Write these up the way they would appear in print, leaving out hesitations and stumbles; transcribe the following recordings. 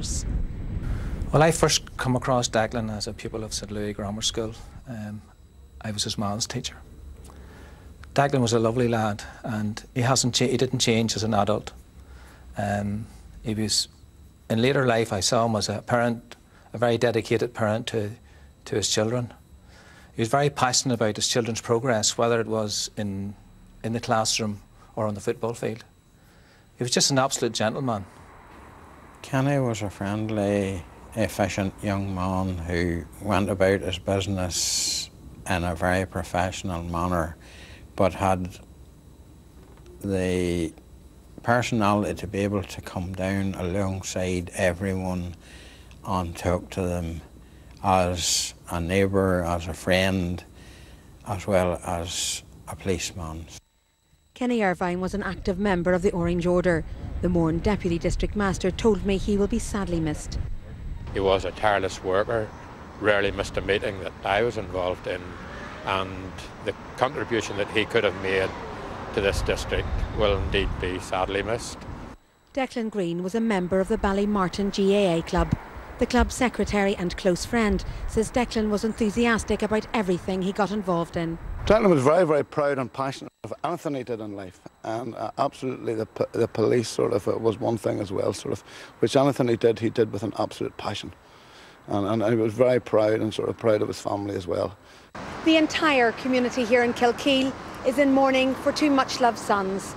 others. Well, I first come across Declan as a pupil of St Louis Grammar School. I was his maths teacher. Declan was a lovely lad, and he didn't change as an adult. He was, in later life, I saw him as a parent, a very dedicated parent to his children. He was very passionate about his children's progress, whether it was in the classroom or on the football field. He was just an absolute gentleman. Kenny was a friendly, efficient young man who went about his business in a very professional manner, but had the personality to be able to come down alongside everyone and talk to them as a neighbour, as a friend, as well as a policeman. Kenny Irvine was an active member of the Orange Order. The Mourne Deputy District Master told me he will be sadly missed. He was a tireless worker, rarely missed a meeting that I was involved in, and the contribution that he could have made to this district will indeed be sadly missed. Declan Green was a member of the Ballymartin GAA club. The club secretary and close friend says Declan was enthusiastic about everything he got involved in. Declan was very, very proud and passionate of anything he did in life, and absolutely the police sort of was one thing as well, sort of, which anything he did with an absolute passion. And he was very proud and sort of proud of his family as well. The entire community here in Kilkeel is in mourning for two much-loved sons.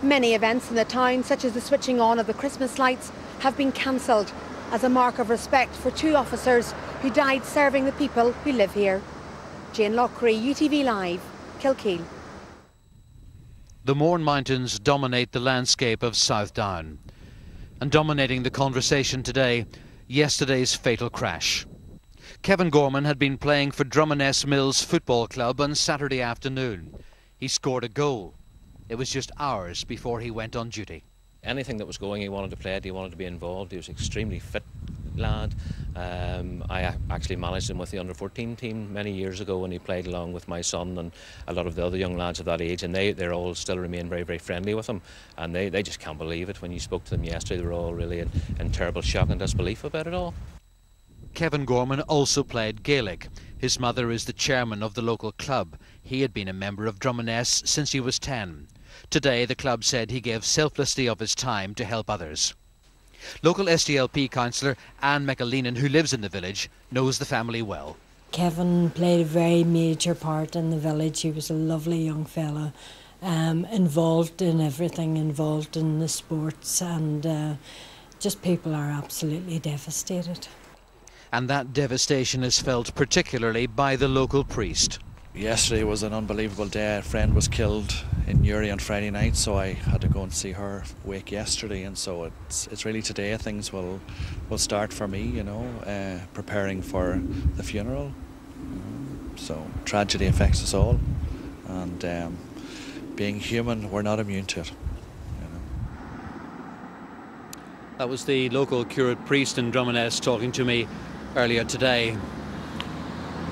Many events in the town, such as the switching on of the Christmas lights, have been cancelled as a mark of respect for two officers who died serving the people who live here. Jane Lockery, UTV Live, Kilkeel. The Mourne Mountains dominate the landscape of South Down. And dominating the conversation today, yesterday's fatal crash. Kevin Gorman had been playing for Drummondess Mills Football Club on Saturday afternoon. He scored a goal. It was just hours before he went on duty. Anything that was going, he wanted to play it, he wanted to be involved. He was an extremely fit lad. I actually managed him with the under-14 team many years ago when he played along with my son and a lot of the other young lads of that age, and they're all still remain very, very friendly with him, and they just can't believe it. When you spoke to them yesterday, they were all really in terrible shock and disbelief about it all. Kevin Gorman also played Gaelic. His mother is the chairman of the local club. He had been a member of Drummondess since he was 10. Today, the club said he gave selflessly of his time to help others. Local SDLP councillor Anne McAleenan, who lives in the village, knows the family well. Kevin played a very major part in the village. He was a lovely young fella, involved in everything, involved in the sports, and just people are absolutely devastated. And that devastation is felt particularly by the local priest. Yesterday was an unbelievable day. A friend was killed in Newry on Friday night, so I had to go and see her wake yesterday, and so it's really today things will start for me, you know, preparing for the funeral. So tragedy affects us all, and being human, we're not immune to it. You know. That was the local curate priest in Drummondess talking to me earlier today.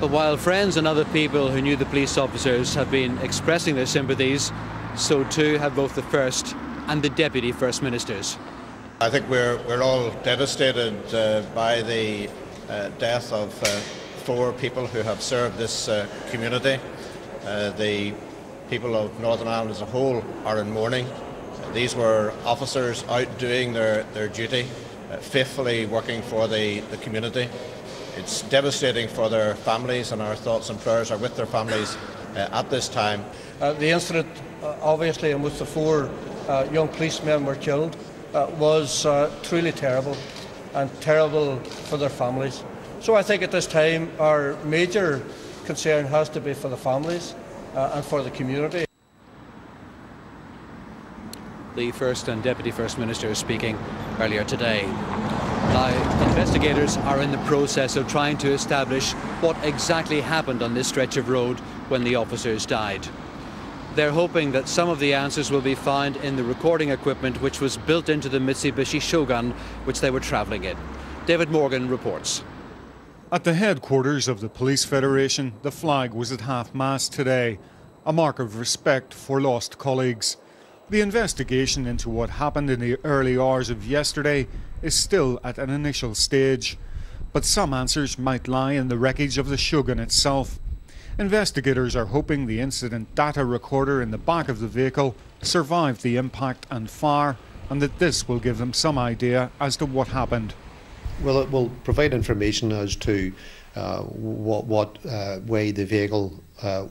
But while friends and other people who knew the police officers have been expressing their sympathies, so too have both the First and the Deputy First Ministers. I think we're all devastated by the death of 4 people who have served this community. The people of Northern Ireland as a whole are in mourning. These were officers out doing their duty, faithfully working for the community. It's devastating for their families, and our thoughts and prayers are with their families at this time. The incident, obviously, in which the 4 young policemen were killed, was truly terrible, and terrible for their families. So I think at this time our major concern has to be for the families and for the community. The First and Deputy First Minister speaking earlier today. Now, investigators are in the process of trying to establish what exactly happened on this stretch of road when the officers died. They're hoping that some of the answers will be found in the recording equipment which was built into the Mitsubishi Shogun which they were travelling in. David Morgan reports. At the headquarters of the Police Federation, the flag was at half-mast today, a mark of respect for lost colleagues. The investigation into what happened in the early hours of yesterday is still at an initial stage, but some answers might lie in the wreckage of the Shogun itself. Investigators are hoping the incident data recorder in the back of the vehicle survived the impact and fire, and that this will give them some idea as to what happened. Well, it will provide information as to what way the vehicle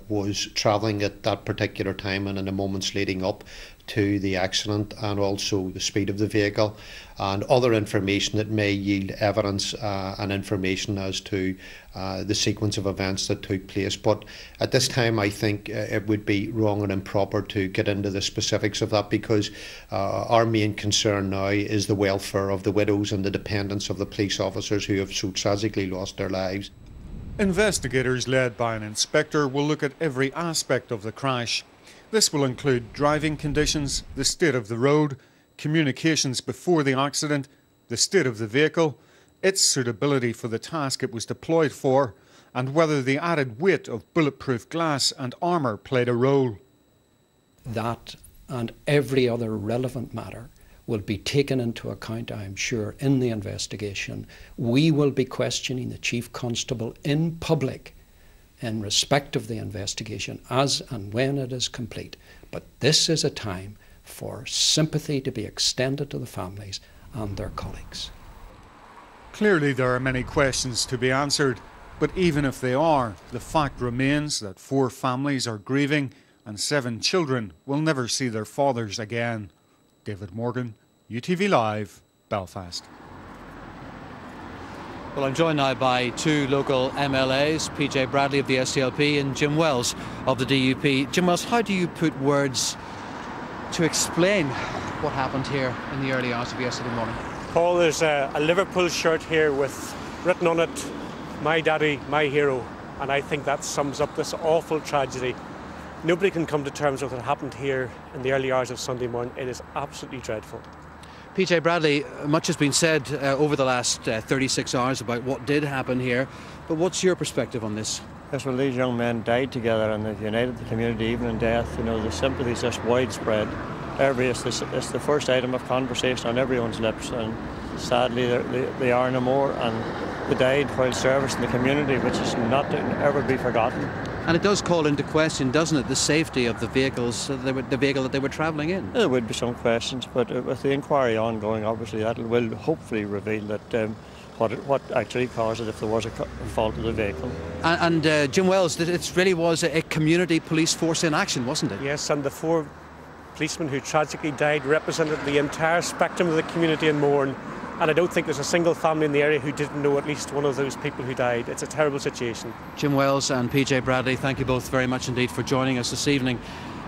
was travelling at that particular time and in the moments leading up to the accident, and also the speed of the vehicle and other information that may yield evidence and information as to the sequence of events that took place. But at this time I think it would be wrong and improper to get into the specifics of that, because our main concern now is the welfare of the widows and the dependents of the police officers who have so tragically lost their lives. Investigators led by an inspector will look at every aspect of the crash. This will include driving conditions, the state of the road, communications before the accident, the state of the vehicle, its suitability for the task it was deployed for, and whether the added weight of bulletproof glass and armour played a role. That and every other relevant matter will be taken into account, I am sure, in the investigation. We will be questioning the Chief Constable in public in respect of the investigation as and when it is complete. But this is a time for sympathy to be extended to the families and their colleagues. Clearly there are many questions to be answered, but even if they are, the fact remains that 4 families are grieving and 7 children will never see their fathers again. David Morgan, UTV Live, Belfast. Well, I'm joined now by 2 local MLAs, PJ Bradley of the SDLP and Jim Wells of the DUP. Jim Wells, how do you put words to explain what happened here in the early hours of yesterday morning? Paul, there's a Liverpool shirt here with written on it, "My daddy, my hero," and I think that sums up this awful tragedy. Nobody can come to terms with what happened here in the early hours of Sunday morning. It is absolutely dreadful. PJ Bradley, much has been said over the last 36 hours about what did happen here, but what's your perspective on this? Yes, well, these young men died together and they've united the community even in death. You know, the sympathy is just widespread. It's the first item of conversation on everyone's lips, and sadly they are no more, and they died while servicing the community, which is not to ever be forgotten. And it does call into question, doesn't it, the safety of the vehicles, the vehicle that they were travelling in? There would be some questions, but with the inquiry ongoing, obviously that will hopefully reveal that what actually caused it, if there was a fault of the vehicle. And Jim Wells, it really was a community police force in action, wasn't it? Yes, and the 4 policemen who tragically died represented the entire spectrum of the community in Mourne. And I don't think there's a single family in the area who didn't know at least one of those people who died. It's a terrible situation. Jim Wells and PJ Bradley, thank you both very much indeed for joining us this evening.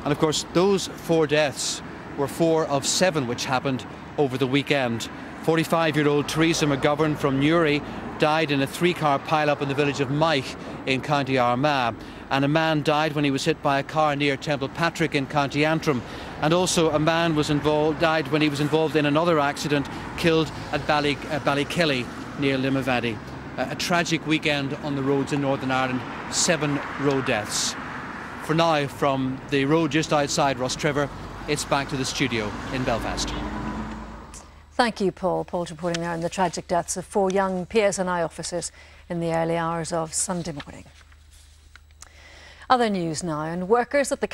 And of course, those 4 deaths were 4 of 7 which happened over the weekend. 45-year-old Teresa McGovern from Newry died in a 3-car pile-up in the village of Mike in County Armagh. And a man died when he was hit by a car near Templepatrick in County Antrim. And also a man died when he was involved in another accident, killed at Ballykelly near Limavady. A tragic weekend on the roads in Northern Ireland, 7 road deaths. For now, from the road just outside Rostrevor, it's back to the studio in Belfast. Thank you, Paul. Paul's reporting there on the tragic deaths of 4 young PSNI officers in the early hours of Sunday morning. Other news now, and workers at the